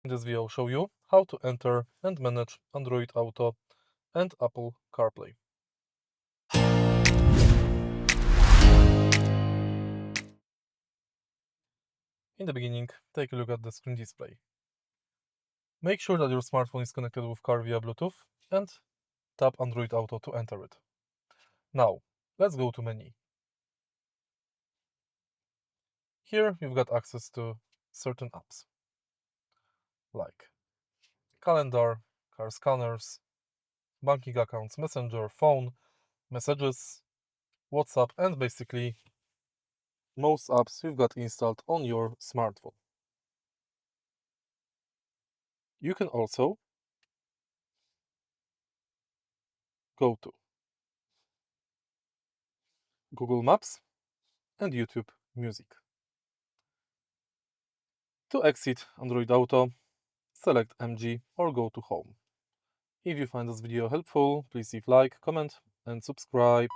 In this video I'll show you how to enter and manage Android Auto and Apple CarPlay. In the beginning, take a look at the screen display. Make sure that your smartphone is connected with car via Bluetooth and tap Android Auto to enter it. Now, let's go to menu. Here you've got access to certain apps like calendar, car scanners, banking accounts, messenger, phone, messages, WhatsApp, and basically most apps you've got installed on your smartphone. You can also go to Google Maps and YouTube Music. To exit Android Auto, select MG or go to Home. If you find this video helpful, please leave like, comment and subscribe.